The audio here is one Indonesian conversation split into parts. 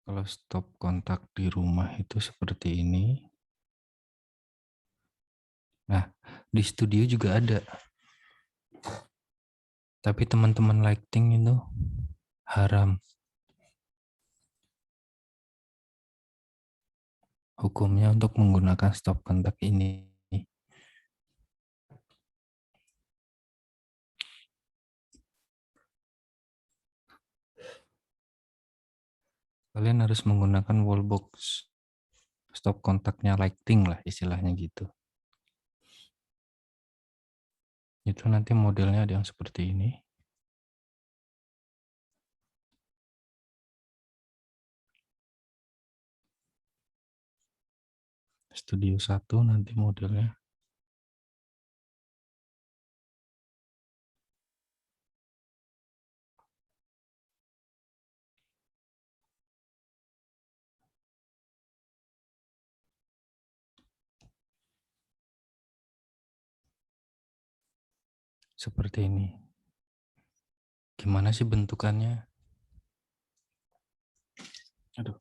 Kalau stop kontak di rumah itu seperti ini. Nah, di studio juga ada. Tapi teman-teman lighting itu haram. Hukumnya untuk menggunakan stop kontak ini. Kalian harus menggunakan wallbox. Stop kontaknya lighting lah istilahnya gitu. Itu nanti modelnya ada yang seperti ini. Studio 1 nanti modelnya. Seperti ini. Gimana sih bentukannya? Aduh.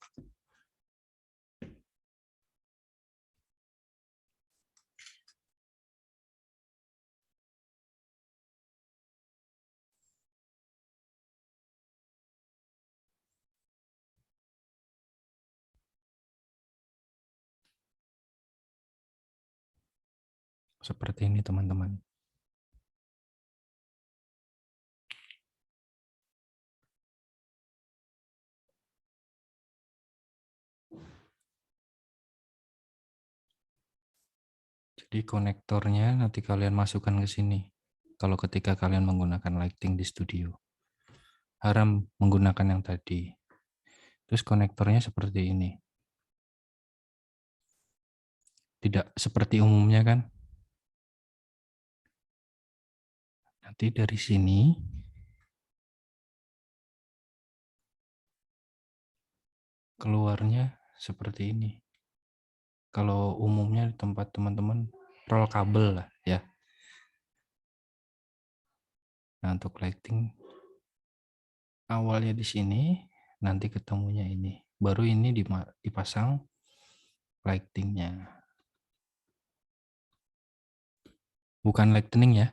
Seperti ini teman-teman. Jadi konektornya nanti kalian masukkan ke sini. Kalau ketika kalian menggunakan lighting di studio. Haram menggunakan yang tadi. Terus konektornya seperti ini. Tidak seperti umumnya kan? Nanti dari sini keluarnya seperti ini. Kalau umumnya di tempat teman-teman roll kabel lah ya. Nah, untuk lighting awalnya di sini, nanti ketemunya ini. Baru ini dipasang lightingnya. Bukan lightning ya.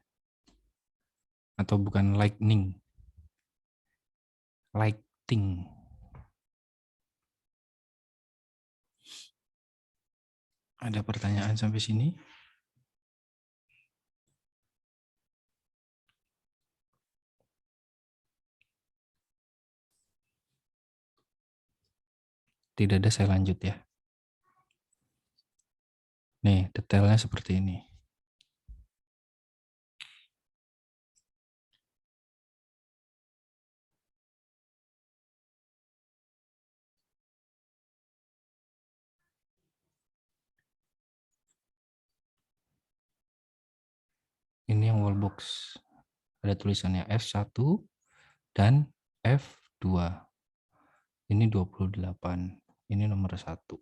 Atau bukan lightning. Lighting. Ada pertanyaan sampai sini? Tidak ada, saya lanjut ya. Nih, detailnya seperti ini. Ini yang wallbox. Ada tulisannya F1 dan F2. Ini 28. Ini nomor 1.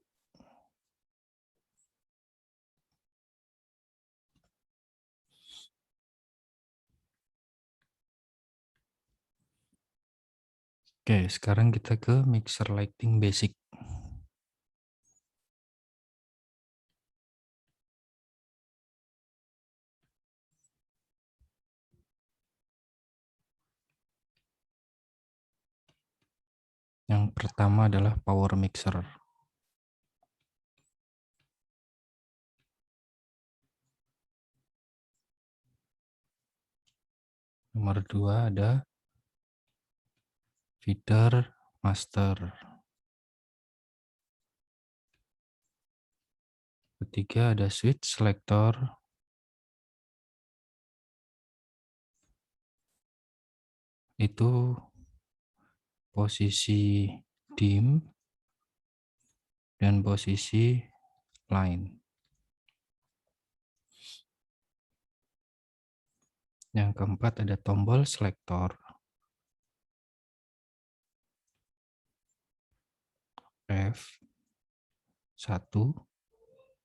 Oke, sekarang kita ke mixer lighting basic. Yang pertama adalah power mixer. Nomor 2 ada feeder master. Ketiga ada switch selector. Itu posisi dim dan posisi line. Yang keempat ada tombol selektor. F1,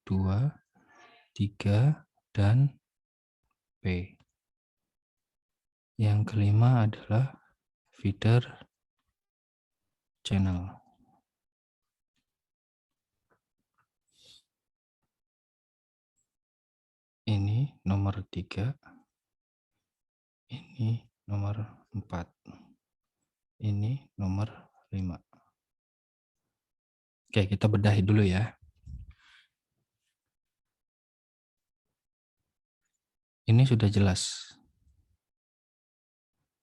2, 3, dan P. Yang kelima adalah feeder channel. nomor 3, ini nomor 4, ini nomor 5. Oke, kita bedahi dulu ya. Ini sudah jelas.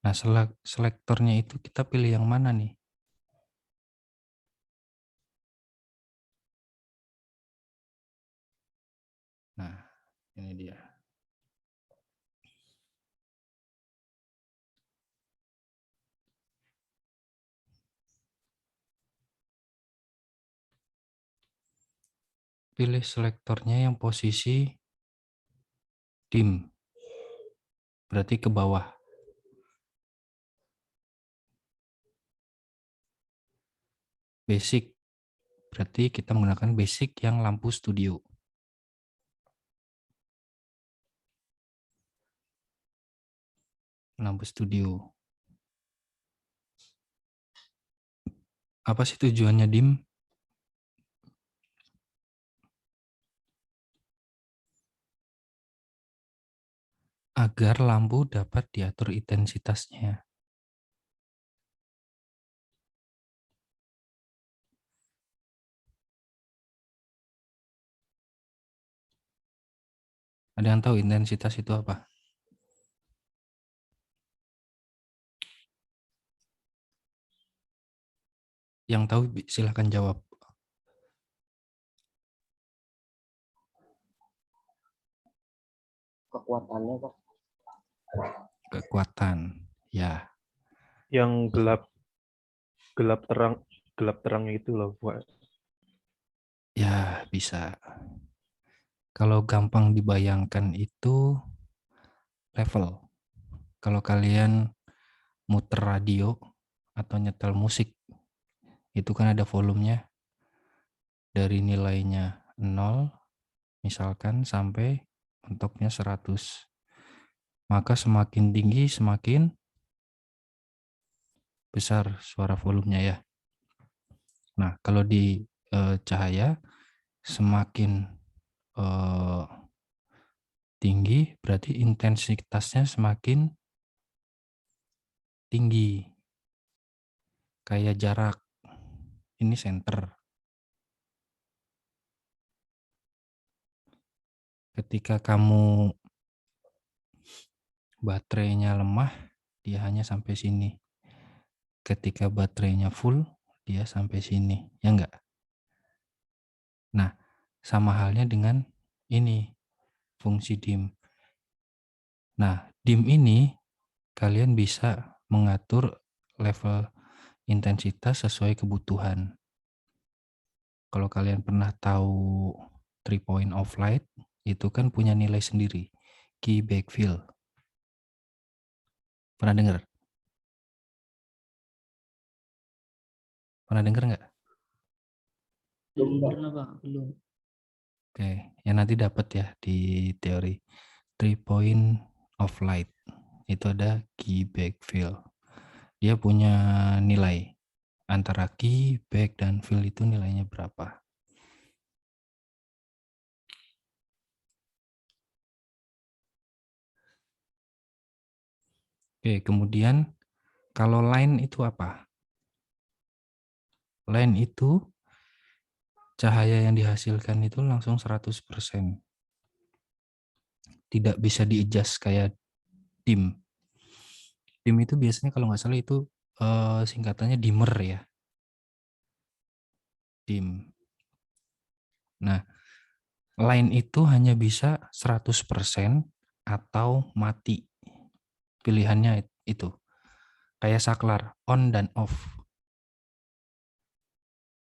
Nah, selektornya itu kita pilih yang mana nih? Nah, ini dia. Pilih selektornya yang posisi dim. Berarti ke bawah. Basic. Berarti kita menggunakan basic yang lampu studio. Lampu studio. Apa sih tujuannya dim? Agar lampu dapat diatur intensitasnya. Ada yang tahu intensitas itu apa? Yang tahu silahkan jawab. Kekuatannya, Pak. Kekuatan. Ya, Yang gelap terangnya itu loh, Pak. ya bisa. Kalau gampang dibayangkan itu level. Kalau kalian muter radio atau nyetel musik, itu kan ada volumenya dari nilainya 0 misalkan sampai mentoknya 100. Maka semakin tinggi semakin besar suara volumenya ya. Nah, kalau di cahaya semakin tinggi berarti intensitasnya semakin tinggi. Kayak jarak. Ini center. Ketika kamu baterainya lemah, dia hanya sampai sini. Ketika baterainya full, dia sampai sini. Ya enggak? Nah, sama halnya dengan ini, fungsi dim. Nah, dim ini kalian bisa mengatur level intensitas sesuai kebutuhan. Kalau kalian pernah tahu 3 point of light, itu kan punya nilai sendiri, key backfill. Pernah dengar? Pernah dengar nggak? Belum pernah, Pak. Belum. Oke, ya nanti dapat ya di teori 3 point of light. Itu ada key backfill. Dia punya nilai antara key, back, dan fill itu nilainya berapa. Oke, kemudian kalau line itu apa? Line itu cahaya yang dihasilkan itu langsung 100%. Tidak bisa di-adjust kayak dim. Dim itu biasanya kalau nggak salah itu singkatannya dimmer ya. Dim. Nah, line itu hanya bisa 100% atau mati. Pilihannya itu. Kayak saklar, on dan off.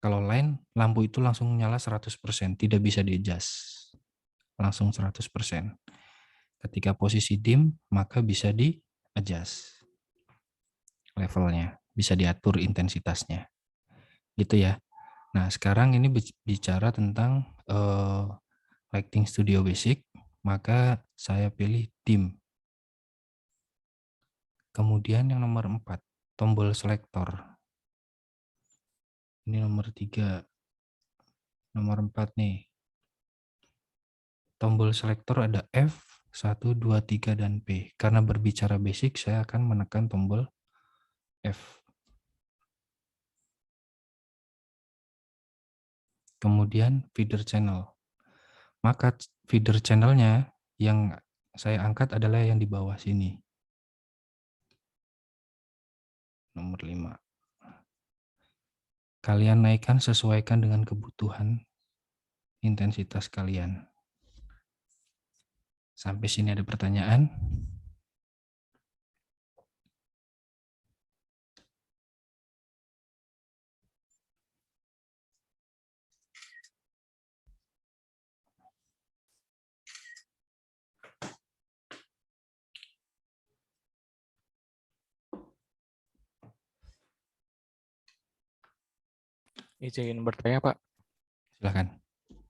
Kalau line, lampu itu langsung nyala 100%, tidak bisa di-adjust. Langsung 100%. Ketika posisi dim, maka bisa di-adjust levelnya, bisa diatur intensitasnya. Gitu ya. Nah, sekarang ini bicara tentang Lighting Studio Basic, maka saya pilih dim. Kemudian yang nomor 4, tombol selektor. Ini nomor 3. Nomor 4 nih. Tombol selektor ada F 1, 2, 3, dan P. Karena berbicara basic, saya akan menekan tombol F. Kemudian feeder channel. Maka feeder channelnya yang saya angkat adalah yang di bawah sini. Nomor 5. Kalian naikkan sesuaikan dengan kebutuhan intensitas kalian. Sampai sini ada pertanyaan? Izin bertanya, Pak. Silakan.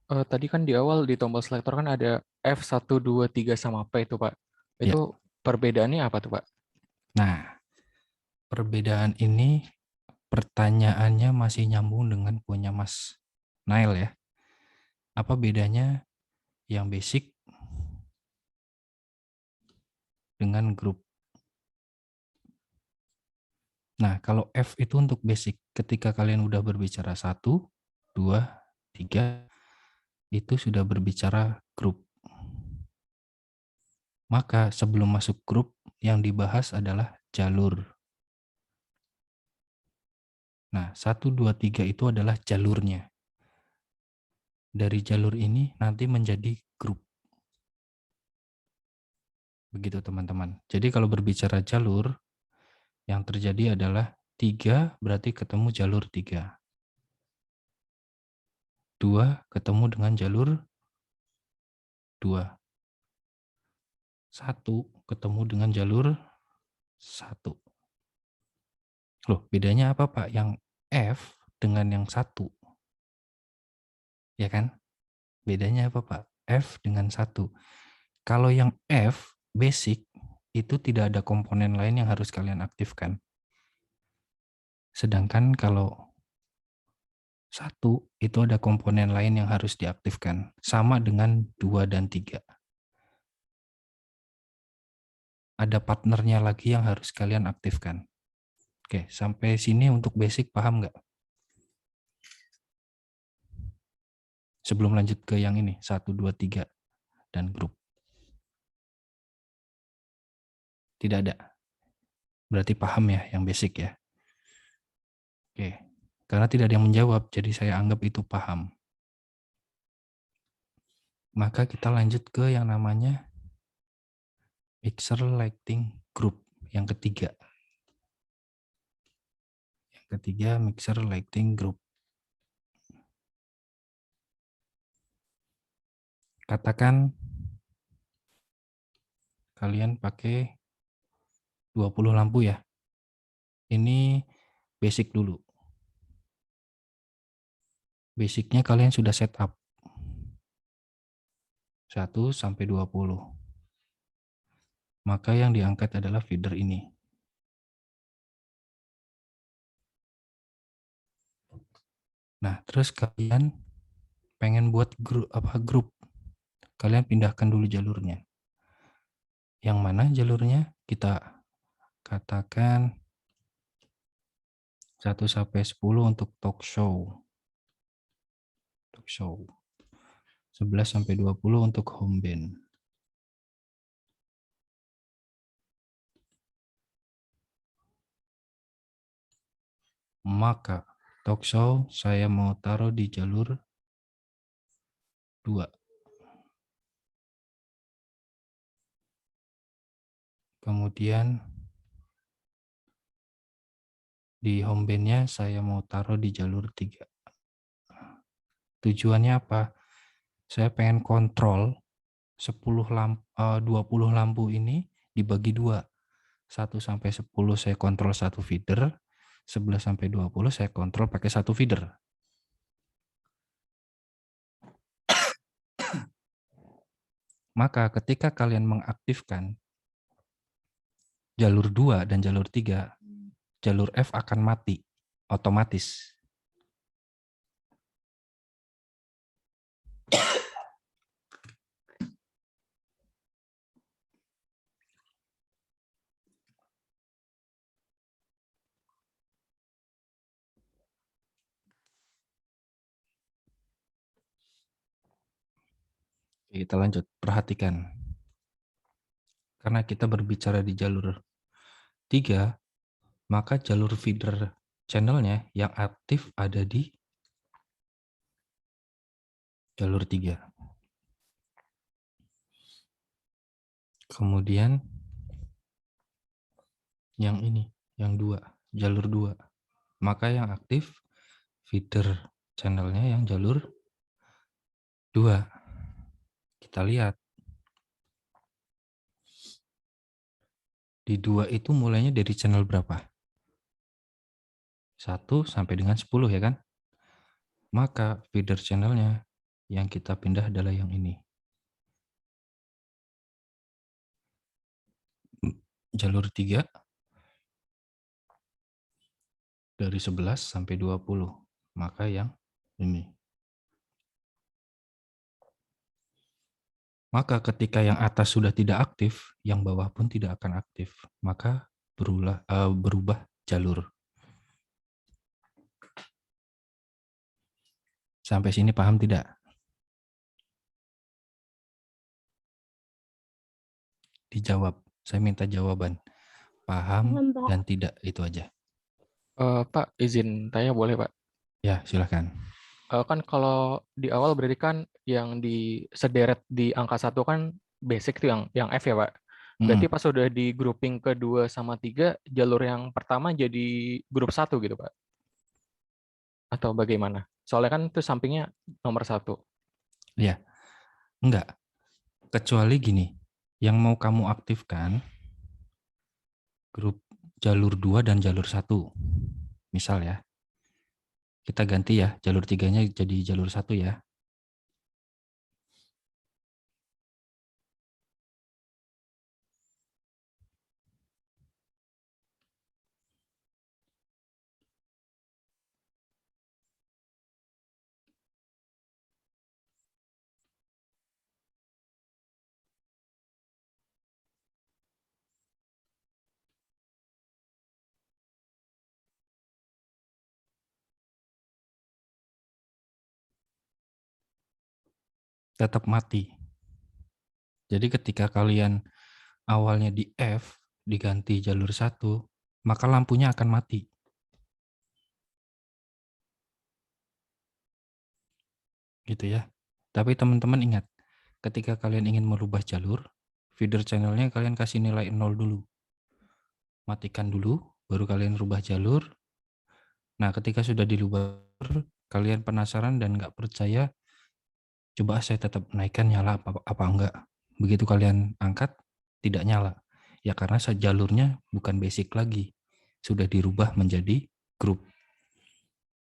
Tadi kan di awal di tombol selektor kan ada F1, 2, 3 sama P itu, Pak. Ya. Itu perbedaannya apa tuh, Pak? Nah, perbedaan ini pertanyaannya masih nyambung dengan punya Mas Nail ya. Apa bedanya yang basic dengan grup? Nah, kalau F itu untuk basic. Ketika kalian udah berbicara 1, 2, 3, itu sudah berbicara grup. Maka sebelum masuk grup, yang dibahas adalah jalur. Nah, 1, 2, 3 itu adalah jalurnya. Dari jalur ini nanti menjadi grup. Begitu teman-teman. Jadi kalau berbicara jalur, yang terjadi adalah 3 berarti ketemu jalur 3. 2 ketemu dengan jalur 2. 1 ketemu dengan jalur 1. Loh, bedanya apa Pak? Yang F dengan yang 1. Ya kan? Bedanya apa Pak? F dengan 1. Kalau yang F, basic, itu tidak ada komponen lain yang harus kalian aktifkan. Sedangkan kalau 1, itu ada komponen lain yang harus diaktifkan. Sama dengan 2 dan 3. Ada partnernya lagi yang harus kalian aktifkan. Oke, sampai sini untuk basic paham nggak? Sebelum lanjut ke yang ini, 1, 2, 3, dan grup. Tidak ada. Berarti paham ya yang basic ya. Oke, karena tidak ada yang menjawab, jadi saya anggap itu paham. Maka kita lanjut ke yang namanya mixer lighting group, yang ketiga. Yang ketiga, mixer lighting group. Katakan kalian pakai 20 lampu ya. Ini basic dulu. Basicnya kalian sudah setup 1 sampai 20. Maka yang diangkat adalah feeder ini. Nah, terus kalian pengen buat grup. Kalian pindahkan dulu jalurnya. Yang mana jalurnya? Kita katakan 1 sampai 10 untuk talk show. 11 sampai 20 untuk home band. Maka talk show saya mau taruh di jalur 2. Kemudian di home band-nya saya mau taruh di jalur 3. Tujuannya apa? Saya pengen kontrol 20 lampu ini dibagi 2. 1 sampai 10 saya kontrol satu feeder, 11 sampai 20 saya kontrol pakai satu feeder. Maka ketika kalian mengaktifkan jalur 2 dan jalur 3, jalur F akan mati otomatis. Oke, kita lanjut. Perhatikan. Karena kita berbicara di jalur 3, maka jalur feeder channelnya yang aktif ada di jalur 3. Kemudian yang ini, yang 2, jalur 2. Maka yang aktif feeder channelnya yang jalur 2. Kita lihat. Di 2 itu mulainya dari channel berapa? 1 sampai dengan 10 ya kan? Maka feeder channelnya yang kita pindah adalah yang ini. Jalur 3 dari 11 sampai 20. Maka yang ini. Maka ketika yang atas sudah tidak aktif, yang bawah pun tidak akan aktif. Maka berubah jalur. Sampai sini paham tidak? Dijawab. Saya minta jawaban. Paham dan tidak, itu aja. Pak, izin tanya boleh, Pak? Ya, silakan. Kan kalau di awal berarti kan yang di sederet di angka 1 kan basic tuh yang F ya, Pak. Berarti pas sudah di grouping kedua sama 3, jalur yang pertama jadi grup 1 gitu, Pak? Atau bagaimana? Soalnya kan itu sampingnya nomor 1. Ya, enggak. Kecuali gini, yang mau kamu aktifkan grup jalur 2 dan jalur 1. Misal ya. Kita ganti ya, jalur 3-nya jadi jalur 1 ya. Tetap mati. Jadi ketika kalian awalnya di F, diganti jalur 1, maka lampunya akan mati. Gitu ya. Tapi teman-teman ingat, ketika kalian ingin merubah jalur, feeder channelnya kalian kasih nilai 0 dulu. Matikan dulu, baru kalian rubah jalur. Nah, ketika sudah dirubah, kalian penasaran dan nggak percaya, coba saya tetap naikkan nyala apa enggak. Begitu kalian angkat, tidak nyala. Ya karena jalurnya bukan basic lagi. Sudah dirubah menjadi grup.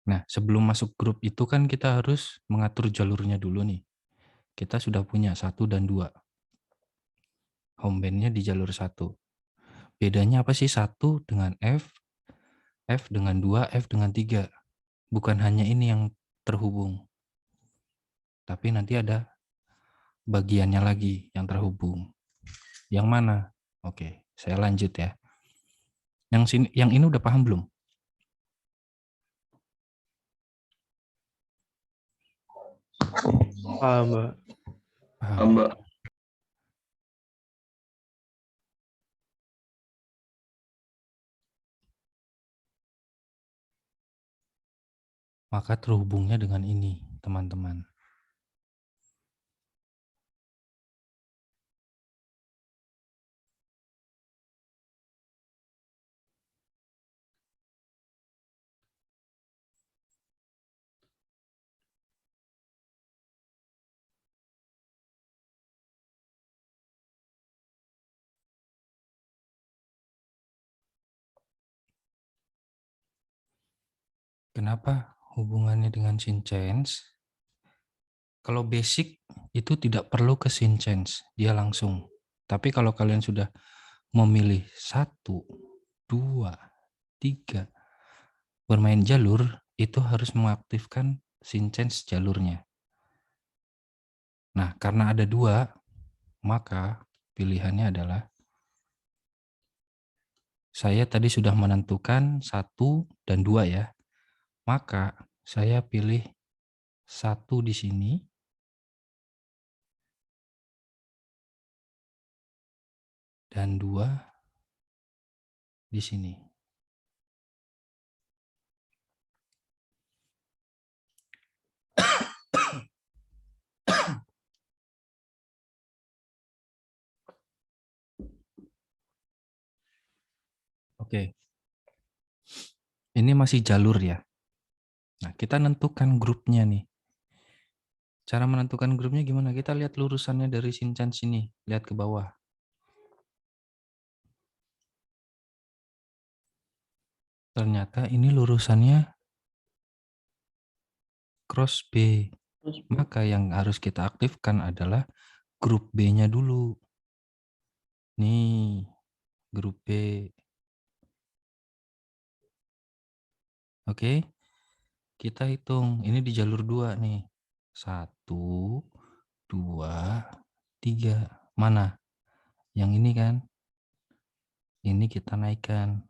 Nah, sebelum masuk grup itu kan kita harus mengatur jalurnya dulu nih. Kita sudah punya 1 dan 2. Home band-nya di jalur 1. Bedanya apa sih 1 dengan F, F dengan 2, F dengan 3. Bukan hanya ini yang terhubung. Tapi nanti ada bagiannya lagi yang terhubung. Yang mana? Oke, saya lanjut ya. Yang ini udah paham belum? Mbak. Paham. Mbak. Maka terhubungnya dengan ini, teman-teman. Kenapa hubungannya dengan SyncHange? Kalau basic itu tidak perlu ke SyncHange, dia langsung. Tapi kalau kalian sudah memilih 1, 2, 3, bermain jalur, itu harus mengaktifkan SyncHange jalurnya. Nah, karena ada 2, maka pilihannya adalah saya tadi sudah menentukan 1 dan 2 ya. Maka saya pilih 1 di sini dan 2 di sini. Oke. Ini masih jalur ya. Nah, kita nentukan grupnya nih. Cara menentukan grupnya gimana? Kita lihat lurusannya dari Shinchan sini. Lihat ke bawah. Ternyata ini lurusannya cross B. Terus Maka yang harus kita aktifkan adalah grup B-nya dulu. Nih, grup B. Oke. Kita hitung. Ini di jalur 2 nih. 1, 2, 3. Mana? Yang ini kan? Ini kita naikkan.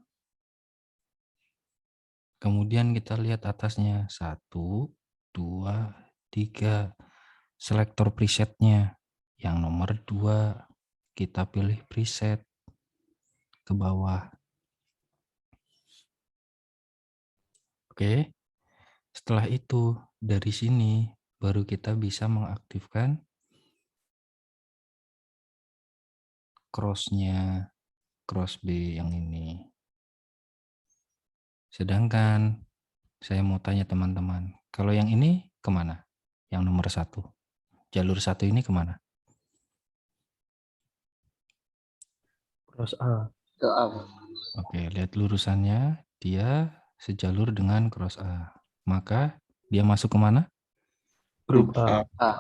Kemudian kita lihat atasnya. 1, 2, 3. Selektor presetnya. Yang nomor 2. Kita pilih preset. Ke bawah. Oke. Setelah itu, dari sini baru kita bisa mengaktifkan cross-nya, cross B yang ini. Sedangkan saya mau tanya teman-teman, kalau yang ini kemana? Yang nomor 1. Jalur 1 ini kemana? Cross A. ke apa? Oke, lihat lurusannya, dia sejalur dengan cross A. Maka dia masuk kemana? Grup A. A.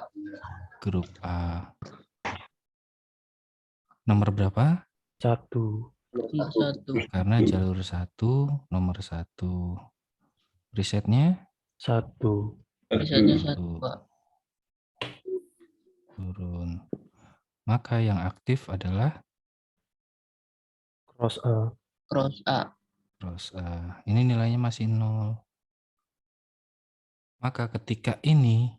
Grup A. Nomor berapa? 1. Nomor 1. Karena jalur 1, nomor 1. Presetnya 1. Misalnya 1, 1. Pak. Turun. Maka yang aktif adalah Cross A. Cross A. cross A. Ini nilainya masih 0. Maka ketika ini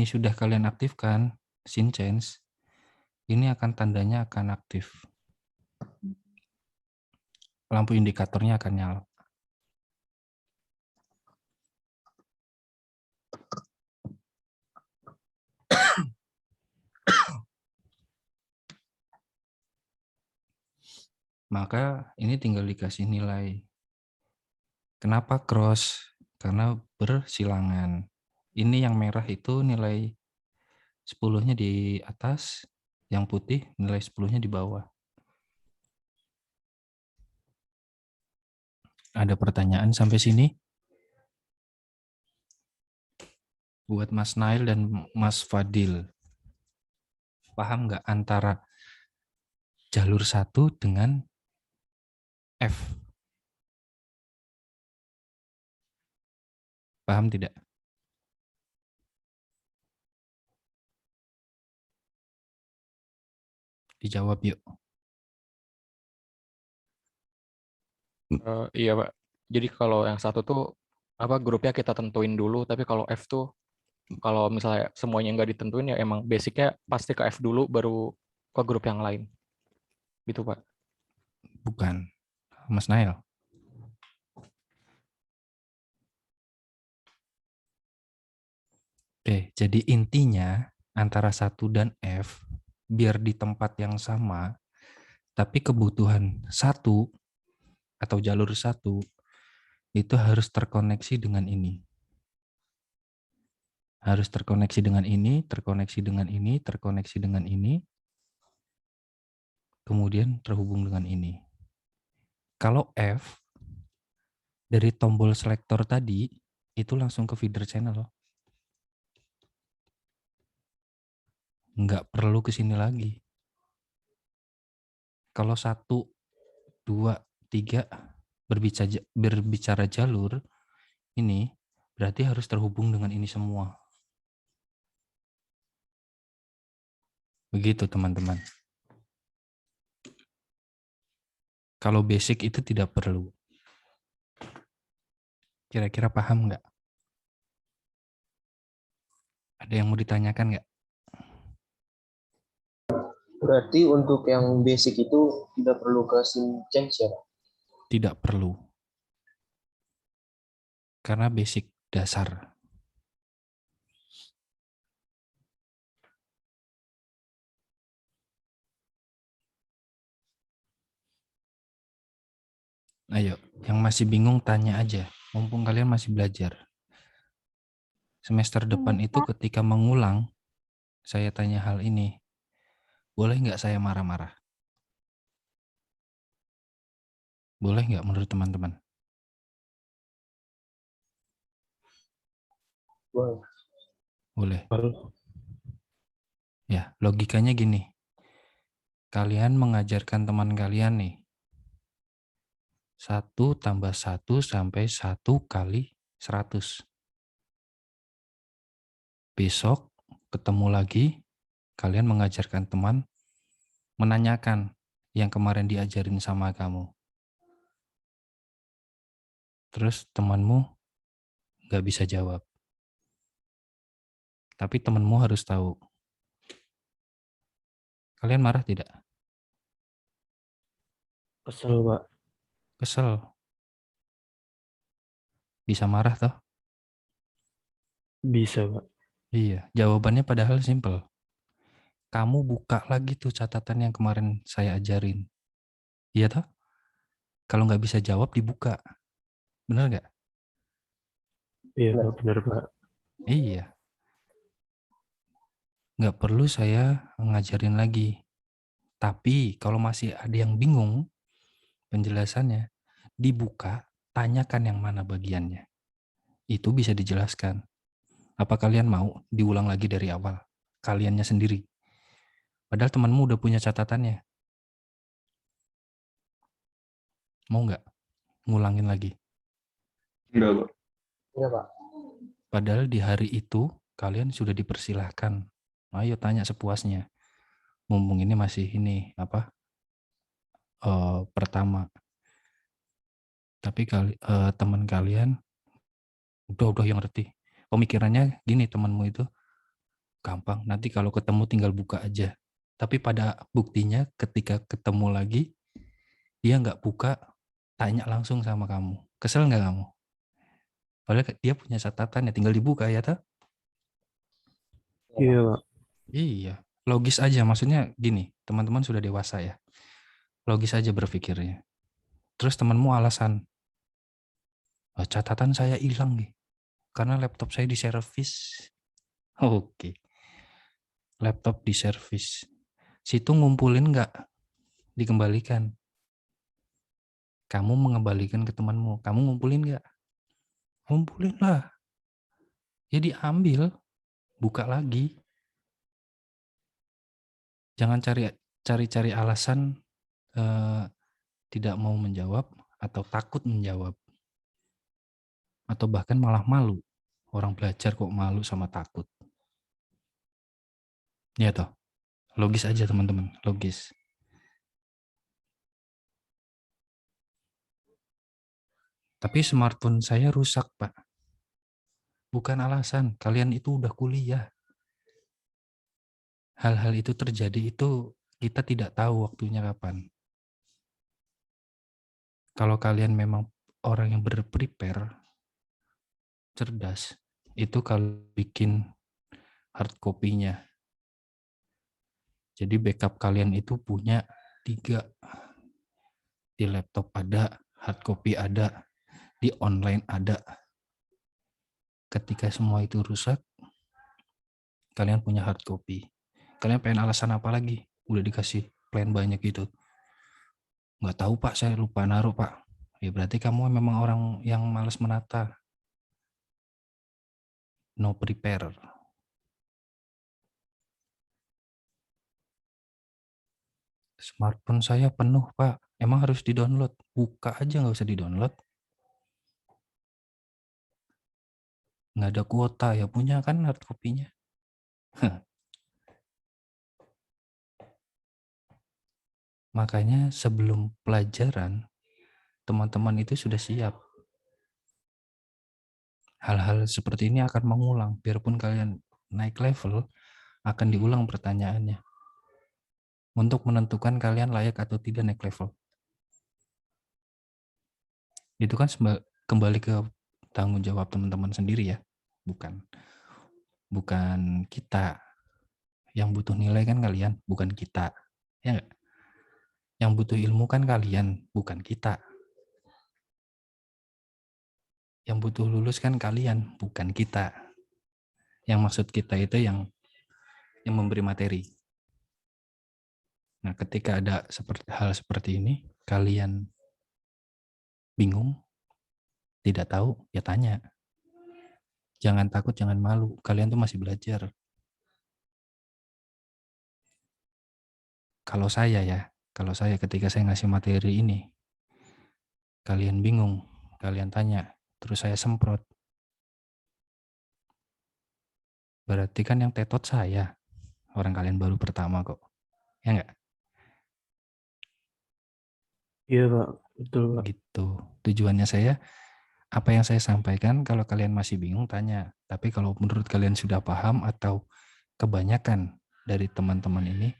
sudah kalian aktifkan, Shinchan, ini akan tandanya akan aktif. Lampu indikatornya akan nyala. Maka ini tinggal dikasih nilai. Kenapa cross? Karena bersilangan. Ini yang merah itu nilai 10-nya di atas, yang putih nilai 10-nya di bawah. Ada pertanyaan sampai sini? Buat Mas Nail dan Mas Fadil. Paham nggak antara jalur 1 dengan F? Paham tidak? Dijawab yuk. Iya, Pak. Jadi kalau yang satu tuh apa grupnya kita tentuin dulu, tapi kalau F tuh kalau misalnya semuanya nggak ditentuin ya emang basicnya pasti ke F dulu baru ke grup yang lain. Gitu, Pak. Bukan. Mas Nail. Oke, jadi intinya antara 1 dan F, biar di tempat yang sama, tapi kebutuhan 1 atau jalur 1 itu harus terkoneksi dengan ini. Harus terkoneksi dengan ini, terkoneksi dengan ini, terkoneksi dengan ini, kemudian terhubung dengan ini. Kalau F, dari tombol selektor tadi, itu langsung ke feeder channel. Nggak perlu ke sini lagi. Kalau 1, 2, 3 berbicara jalur, ini berarti harus terhubung dengan ini semua. Begitu teman-teman. Kalau basic itu tidak perlu. Kira-kira paham nggak? Ada yang mau ditanyakan nggak? Berarti untuk yang basic itu tidak perlu ke sim change ya, Pak? Tidak perlu. Karena basic dasar. Ayo, yang masih bingung tanya aja. Mumpung kalian masih belajar. Semester depan itu ketika mengulang, saya tanya hal ini. Boleh nggak saya marah-marah? Boleh nggak menurut teman-teman? Boleh. Boleh. Kalau Ya, logikanya gini. Kalian mengajarkan teman kalian nih. 1 tambah 1 sampai 1 kali 100. Besok ketemu lagi, kalian mengajarkan teman, menanyakan yang kemarin diajarin sama kamu. Terus temanmu nggak bisa jawab. Tapi temanmu harus tahu. Kalian marah tidak? kesel, Pak. Kesel. Bisa marah toh? Bisa, Pak. Iya, jawabannya padahal simpel. Kamu buka lagi tuh catatan yang kemarin saya ajarin. Iya toh? Kalau nggak bisa jawab, dibuka. Bener nggak? Iya, Pak. Benar, Pak. Iya. Nggak perlu saya ngajarin lagi. Tapi kalau masih ada yang bingung penjelasannya, dibuka, tanyakan yang mana bagiannya. Itu bisa dijelaskan. Apa kalian mau diulang lagi dari awal? Kaliannya sendiri. Padahal temanmu udah punya catatannya. Mau nggak ngulangin lagi? Enggak, Pak. Iya, Pak. Padahal di hari itu kalian sudah dipersilahkan. Ayo tanya sepuasnya. Mumpung ini masih pertama. Tapi teman kalian udah yang ngerti. Pemikirannya gini, temanmu itu gampang. Nanti kalau ketemu tinggal buka aja. Tapi pada buktinya ketika ketemu lagi, dia nggak buka, tanya langsung sama kamu. Kesel nggak kamu? Padahal dia punya catatan ya, tinggal dibuka ya toh? Iya, Pak. Iya, logis aja. Maksudnya gini, teman-teman sudah dewasa ya. Logis aja berpikirnya. Terus temanmu alasan, catatan saya hilang nih, karena laptop saya diservis. Oke, laptop diservis. Situ ngumpulin nggak? Dikembalikan. Kamu mengembalikan ke temanmu. Kamu ngumpulin nggak? Ngumpulin lah. Ya diambil, buka lagi. Jangan cari alasan tidak mau menjawab atau takut menjawab. Atau bahkan malah malu. Orang belajar kok malu sama takut. Ya toh, logis aja teman-teman, logis. Tapi smartphone saya rusak, Pak. Bukan alasan, kalian itu udah kuliah. Hal-hal itu terjadi itu kita tidak tahu waktunya kapan. Kalau kalian memang orang yang berprepare, cerdas, itu kalau bikin hard copy-nya. Jadi backup kalian itu punya 3. Di laptop ada, hard copy ada, di online ada. Ketika semua itu rusak, kalian punya hard copy. Kalian pengen alasan apa lagi? Udah dikasih plan banyak gitu. Nggak tahu Pak, saya lupa naruh Pak. Ya berarti kamu memang orang yang malas menata. No prepare. Smartphone saya penuh Pak. Emang harus di-download? Buka aja, nggak usah di-download. Nggak ada kuota, ya punya kan hard copy-nya. Makanya sebelum pelajaran, teman-teman itu sudah siap. Hal-hal seperti ini akan mengulang. Biarpun kalian naik level, akan diulang pertanyaannya. untuk menentukan kalian layak atau tidak naik level. Itu kan kembali ke tanggung jawab teman-teman sendiri ya, bukan kita. Yang butuh nilai kan kalian, bukan kita, ya nggak? Yang butuh ilmu kan kalian, bukan kita. Yang butuh lulus kan kalian, bukan kita. Yang maksud kita itu yang memberi materi. Nah, ketika ada hal seperti ini, kalian bingung, tidak tahu, ya tanya. Jangan takut, jangan malu. Kalian tuh masih belajar. Kalau saya ketika saya ngasih materi ini, kalian bingung, kalian tanya, terus saya semprot. Berarti kan yang tetot saya, orang kalian baru pertama kok. Ya enggak? Iya Pak, betul Pak. Gitu. Tujuannya saya, apa yang saya sampaikan, kalau kalian masih bingung, tanya. Tapi kalau menurut kalian sudah paham atau kebanyakan dari teman-teman ini,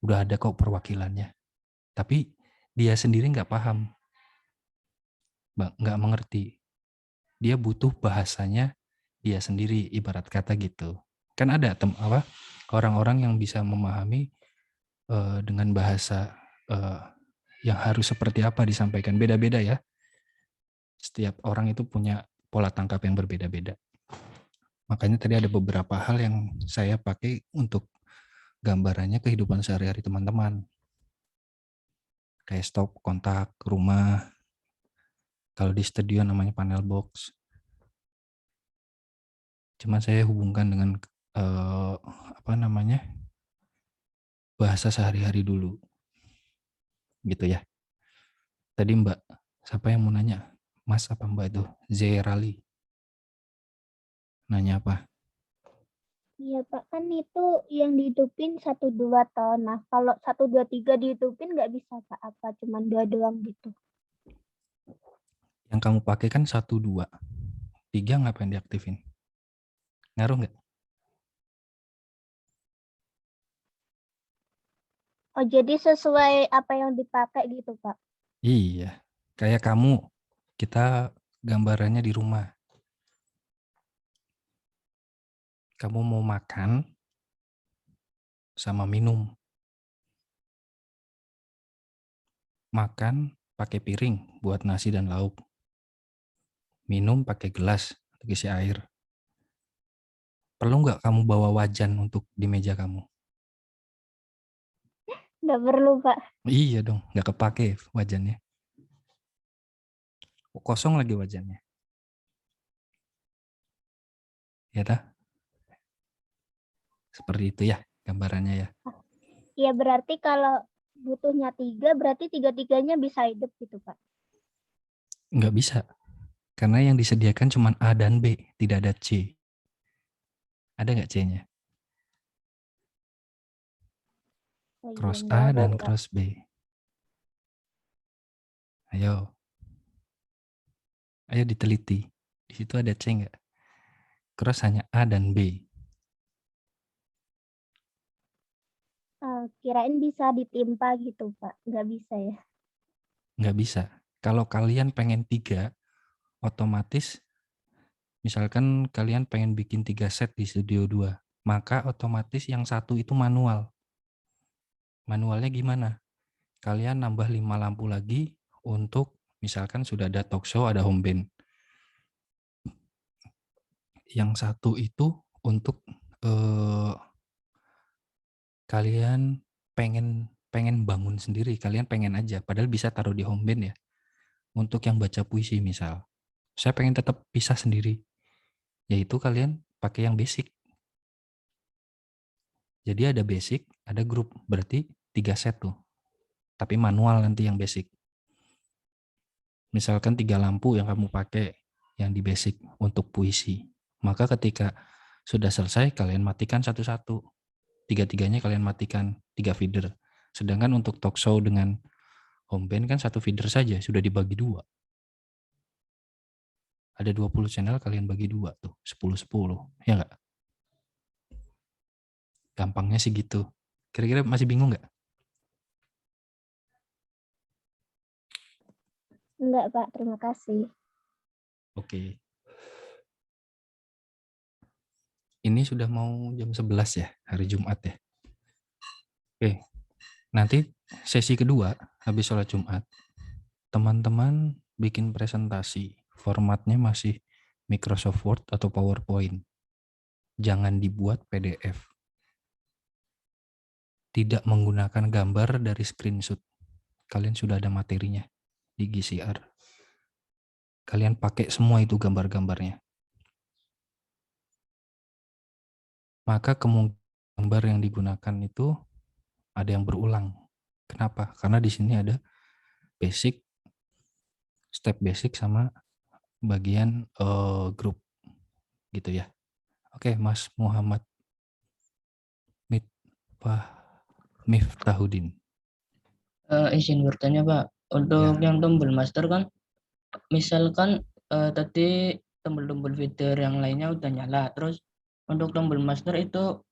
udah ada kok perwakilannya. Tapi dia sendiri nggak paham. Nggak mengerti. Dia butuh bahasanya dia sendiri, ibarat kata gitu. Kan ada orang-orang yang bisa memahami dengan bahasa yang harus seperti apa disampaikan. Beda-beda ya. Setiap orang itu punya pola tangkap yang berbeda-beda. Makanya tadi ada beberapa hal yang saya pakai untuk gambarannya kehidupan sehari-hari teman-teman. Kayak stop, kontak, rumah. Kalau di studio namanya panel box. Cuma saya hubungkan dengan bahasa sehari-hari dulu. Gitu ya. Tadi Mbak, siapa yang mau nanya? Mas apa Mbak itu? Zerali. Nanya apa? Iya Pak, kan itu yang dihidupin 1-2 tahun. Nah, kalau 1-2-3 dihidupin nggak bisa Pak? Apa cuman 2 doang gitu? Yang kamu pakai kan 1-2. 3 ngapain diaktifin? Ngaruh nggak? Oh, jadi sesuai apa yang dipakai gitu Pak? Iya. Kayak kamu, kita gambarannya di rumah. Kamu mau makan sama minum. Makan pakai piring buat nasi dan lauk. Minum pakai gelas untuk isi air. Perlu nggak kamu bawa wajan untuk di meja kamu? Nggak perlu Pak. Iya dong, nggak kepake wajannya. Kosong lagi wajannya. Ya dah? Seperti itu ya gambarannya ya. Iya berarti kalau butuhnya 3, berarti 3-3-nya bisa hidup gitu Pak? Nggak bisa. Karena yang disediakan cuma A dan B, tidak ada C. Ada nggak C-nya? Oh, iya, Cross nggak A ada, dan Pak. cross B. Ayo. Ayo diteliti. Di situ ada C nggak? Cross hanya A dan B. Kirain bisa ditimpa gitu Pak. Nggak bisa ya? Nggak bisa. Kalau kalian pengen 3, otomatis misalkan kalian pengen bikin 3 set di studio 2, maka otomatis yang 1 itu manual. Manualnya gimana? Kalian nambah 5 lampu lagi untuk misalkan sudah ada talk show, ada home band. Yang 1 itu untuk kalian pengen bangun sendiri, kalian pengen aja, padahal bisa taruh di home band ya. Untuk yang baca puisi misal, saya pengen tetap pisah sendiri, yaitu kalian pakai yang basic. Jadi ada basic, ada grup, berarti 3 set tuh. Tapi manual nanti yang basic. Misalkan 3 lampu yang kamu pakai yang di basic untuk puisi. Maka ketika sudah selesai, kalian matikan satu-satu. 3-3-nya kalian matikan, 3 feeder. Sedangkan untuk talk show dengan home band kan 1 feeder saja, sudah dibagi 2. Ada 20 channel, kalian bagi 2 tuh, 10-10. Ya nggak? Gampangnya sih gitu. Kira-kira masih bingung nggak? Enggak, Pak. Terima kasih. Oke. Ini sudah mau jam 11 ya, hari Jumat ya. Oke, nanti sesi kedua habis sholat Jumat, teman-teman bikin presentasi. Formatnya masih Microsoft Word atau PowerPoint. Jangan dibuat PDF. Tidak menggunakan gambar dari screenshot. Kalian sudah ada materinya di GCR. Kalian pakai semua itu gambar-gambarnya. Maka kemungkinan gambar yang digunakan itu ada yang berulang. Kenapa? Karena di sini ada basic, step basic sama bagian grup gitu ya. Oke, Mas Muhammad Miftahudin. Izin bertanya Pak, untuk yang tombol master kan, misalkan tadi tombol-tombol feeder yang lainnya udah nyala, terus untuk tombol master itu